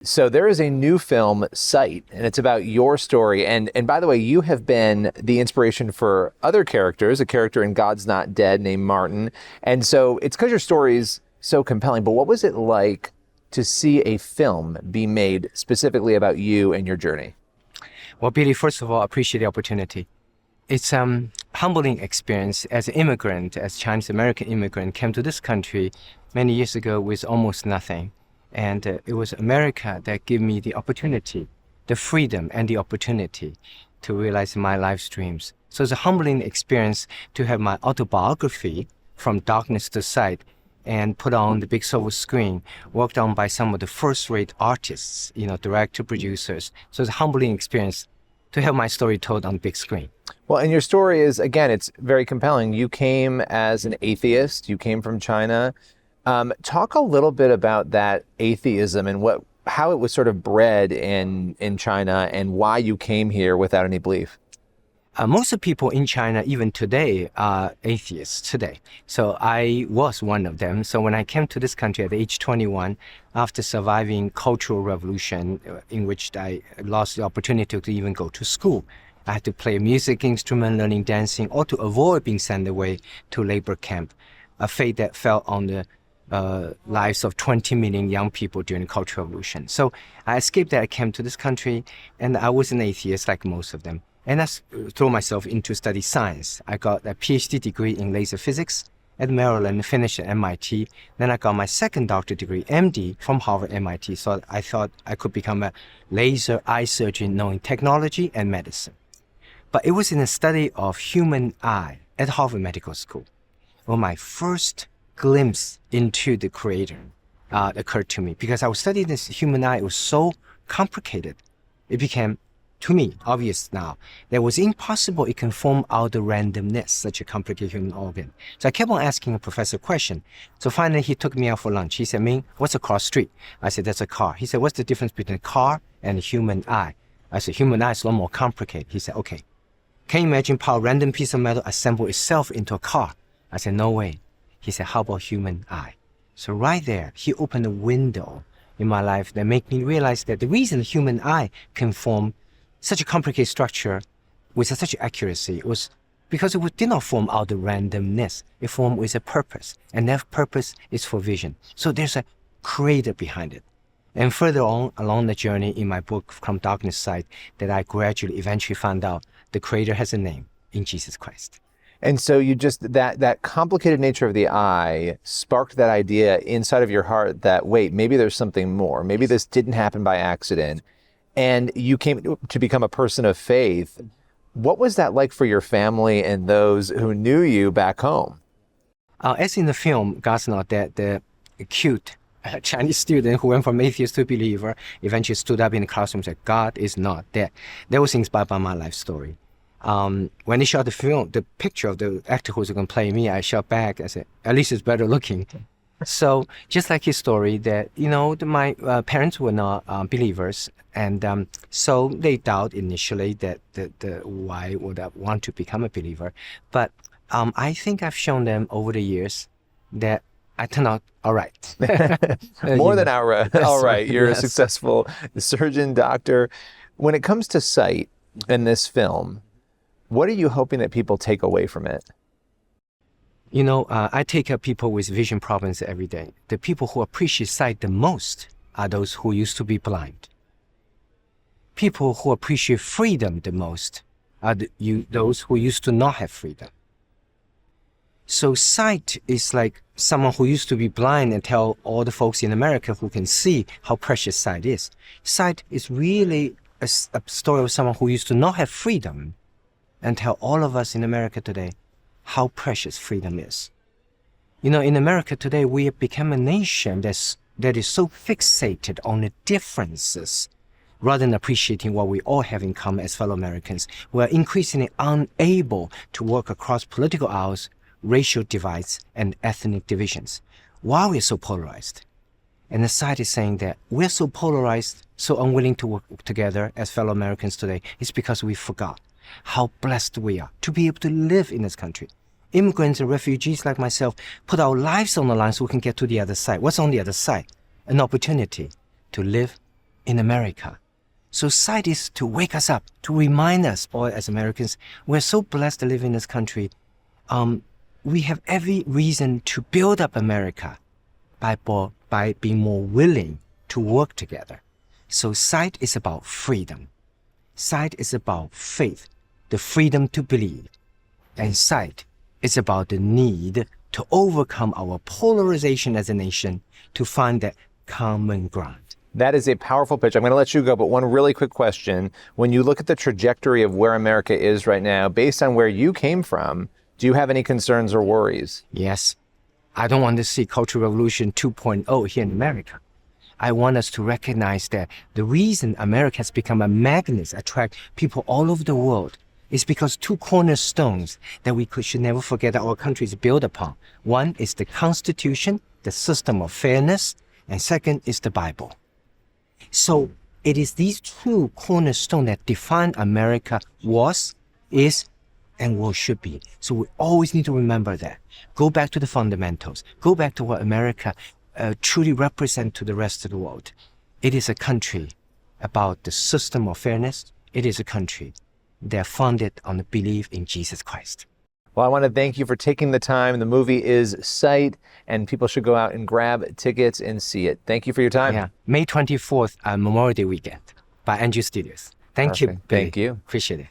So there is a new film, Sight, and it's about your story. And by the way, you have been the inspiration for other characters, a character in God's Not Dead named Martin. And so it's because your story is so compelling. But what was it like to see a film be made specifically about you and your journey? Well, Billy, first of all, I appreciate the opportunity. It's a humbling experience as an immigrant, as Chinese American immigrant, came to this country many years ago with almost nothing. And it was America that gave me the opportunity, the freedom and the opportunity to realize my life's dreams. So it's a humbling experience to have my autobiography, From Darkness to Sight, and put on the big silver screen, worked on by some of the first-rate artists, director, producers. So it's a humbling experience to have my story told on the big screen. Well, and your story is, again, it's very compelling. You came as an atheist. You came from China. Talk a little bit about that atheism and how it was sort of bred in China and why you came here without any belief. Most of the people in China, even today, are atheists today. So I was one of them. So when I came to this country at age 21, after surviving Cultural Revolution, in which I lost the opportunity to even go to school, I had to play a music instrument, learning dancing, or to avoid being sent away to labor camp, a fate that fell on the lives of 20 million young people during the Cultural Revolution. So I escaped that. I came to this country, and I was an atheist like most of them. And I threw myself into study science. I got a PhD degree in laser physics at Maryland, finished at MIT. Then I got my second doctorate degree, MD, from Harvard, MIT. So I thought I could become a laser eye surgeon knowing technology and medicine. But it was in the study of human eye at Harvard Medical School where my first glimpse into the Creator occurred to me. Because I was studying this human eye, it was so complicated. It became, to me, obvious now that it was impossible it can form out of randomness, such a complicated human organ. So I kept on asking a professor a question. So finally he took me out for lunch. He said, Ming, what's a cross street? I said, that's a car. He said, what's the difference between a car and a human eye? I said, human eye is a lot more complicated. He said, okay. Can you imagine how a random piece of metal assemble itself into a car? I said, no way. He said, how about human eye? So right there, he opened a window in my life that made me realize that the reason the human eye can form such a complicated structure with such accuracy was because it did not form out of randomness. It formed with a purpose, and that purpose is for vision. So there's a creator behind it. And further on along the journey in my book, From Darkness to Sight, that I gradually eventually found out the creator has a name in Jesus Christ. And so you just, that complicated nature of the eye sparked that idea inside of your heart that, wait, maybe there's something more. Maybe this didn't happen by accident. And you came to become a person of faith. What was that like for your family and those who knew you back home? As in the film, God's Not Dead, the cute Chinese student who went from atheist to believer eventually stood up in the classroom and said, God is not dead. That was inspired by my life story. When they shot the film, the picture of the actor who's going to play me, I shot back. I said, at least it's better looking. So just like his story that, my parents were not believers. And so they doubt initially that why would I want to become a believer. But I think I've shown them over the years that I turned out all right. More than all right. All right. You're Yes. a successful surgeon, doctor. When it comes to sight in this film, what are you hoping that people take away from it? I take care of people with vision problems every day. The people who appreciate sight the most are those who used to be blind. People who appreciate freedom the most are those who used to not have freedom. So sight is like someone who used to be blind and tell all the folks in America who can see how precious sight is. Sight is really a story of someone who used to not have freedom and tell all of us in America today how precious freedom is. In America today, we have become a nation that is so fixated on the differences rather than appreciating what we all have in common as fellow Americans. We are increasingly unable to work across political aisles, racial divides, and ethnic divisions. Why are we so polarized? And the side is saying that we're so polarized, so unwilling to work together as fellow Americans today, is because we forgot how blessed we are to be able to live in this country. Immigrants and refugees like myself put our lives on the line so we can get to the other side. What's on the other side? An opportunity to live in America. So sight is to wake us up, to remind us, all as Americans, we're so blessed to live in this country. We have every reason to build up America by being more willing to work together. So sight is about freedom. Sight is about faith, the freedom to believe. And sight is about the need to overcome our polarization as a nation to find that common ground. That is a powerful pitch. I'm going to let you go, but one really quick question. When you look at the trajectory of where America is right now, based on where you came from, do you have any concerns or worries? Yes. I don't want to see Cultural Revolution 2.0 here in America. I want us to recognize that the reason America has become a magnet, attract people all over the world, is because two cornerstones that we should never forget that our country is built upon. One is the Constitution, the system of fairness, and second is the Bible. So it is these two cornerstones that define America was, is, and what should be. So we always need to remember that. Go back to the fundamentals. Go back to what America truly represents to the rest of the world. It is a country about the system of fairness. It is a country that founded on the belief in Jesus Christ. Well, I want to thank you for taking the time. The movie is Sight, and people should go out and grab tickets and see it. Thank you for your time. Yeah, May 24th, Memorial Day weekend by Andrew Studios. Thank you. Perfect. Thank you. Appreciate it.